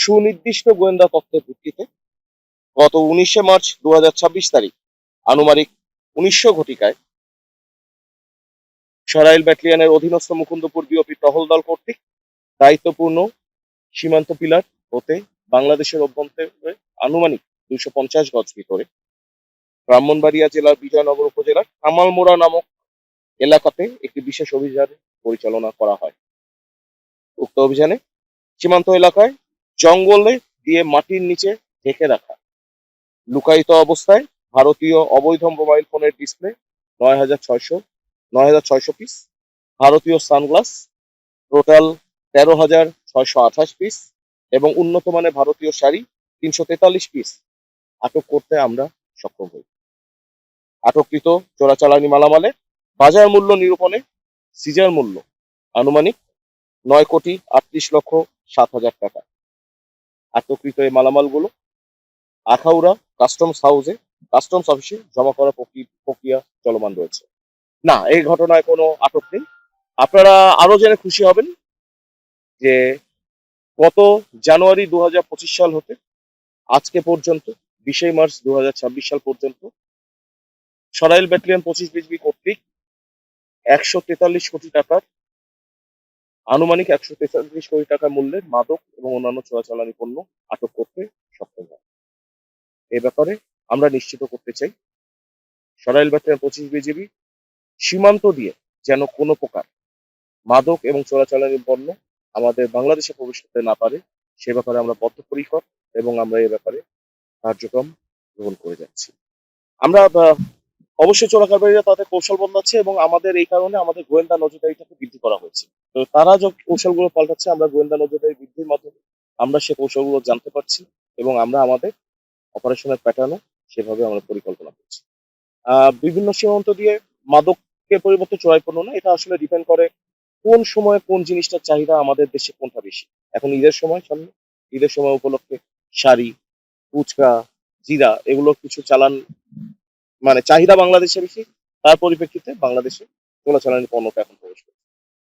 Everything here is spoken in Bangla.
সুনির্দিষ্ট গোয়েন্দা তথ্যের ভিত্তিতে গত 19শে মার্চ 2026 তারিখ আনুমানিক 1900 ঘটিকায় সরাইল ব্যাটালিয়নের অধীনস্থ মুকুন্দপুর বিওপি টহল দল কর্তৃক দায়িত্বপূর্ণ সীমান্ত পিলার হতে বাংলাদেশের অভ্যন্তরে আনুমানিক 250 গজ ভিতরে ব্রাহ্মণবাড়িয়া জেলার বিজয়নগর উপজেলার কামালমোড়া নামক এলাকাতে একটি বিশেষ অভিযান পরিচালনা করা হয়। উক্ত অভিযানে সীমান্ত এলাকায় জঙ্গলে দিয়ে মাটির নিচে ঢেকে রাখা লুকায়িত অবস্থায় ভারতীয় অবৈধ মোবাইল ফোনের ডিসপ্লে 9,600 পিস, ভারতীয় সানগ্লাস টোটাল 13,628 পিস এবং উন্নত মানের ভারতীয় শাড়ি 343 পিস আটক করতে আমরা সক্ষম হই। আটককৃত চোরাচালানি মালামালের বাজার মূল্য নিরূপণে সিজার মূল্য আনুমানিক 9,38,07,000 টাকা। আটককৃত এই মালামালগুলো আখাউড়া কাস্টমস অফিসে জমা করার প্রক্রিয়া চলমান রয়েছে। না, এই ঘটনায় কোনো আটক নেই। আপনারা আরো জেনে খুশি হবেন যে গত জানুয়ারি 2025 সাল হতে আজকে পর্যন্ত 20 মার্চ 2026 সাল পর্যন্ত সরাইল ব্যাটালিয়ন 25 বিজিবি কর্তৃক 143 কোটি টাকার আনুমানিক 143 কোটি টাকা মূল্যের মাদক এবং অন্যান্য চোরাচালানি পণ্য আটক করতে সক্ষম হয়। এ ব্যাপারে আমরা নিশ্চিত করতে চাই সরাইল ব্যাটালিয়ন 25 বিজিবি সীমান্ত দিয়ে যেন কোনো প্রকার মাদক এবং চোরাচালানি পণ্য আমাদের বাংলাদেশে প্রবেশ করতে না পারে সে ব্যাপারে আমরা বদ্ধপরিকর এবং আমরা এ ব্যাপারে কার্যক্রম গ্রহণ করে যাচ্ছি। আমরা অবশ্যই চোরাকারবারীরা তাদের কৌশল বদলাচ্ছে এবং আমাদের এই কারণে আমাদের গোয়েন্দা নজরদারিটাকে বৃদ্ধি করা হয়েছে। তো তারা যে কৌশলগুলো পাল্টাচ্ছে আমরা গোয়েন্দা নজরদারি বৃদ্ধির মাধ্যমে আমরা সে কৌশলগুলো জানতে পারছি এবং আমরা আমাদের অপারেশনের প্যাটার্নও সেভাবে আমরা পরিকল্পনা করছি। বিভিন্ন সীমান্ত দিয়ে মাদকের পরিবর্তে চোরাই পণ্য না, এটা আসলে ডিপেন্ড করে কোন সময়ে কোন জিনিসটার চাহিদা আমাদের দেশে কোনটা বেশি। এখন ঈদের সময় সামনে, ঈদের সময় উপলক্ষে শাড়ি, ফুচকা, জিরা এগুলোর কিছু চালান মানে চাহিদা বাংলাদেশে বেশি, তার পরিপ্রেক্ষিতে বাংলাদেশে চোরাচালানি পণ্যটা এখন প্রবেশ করছে।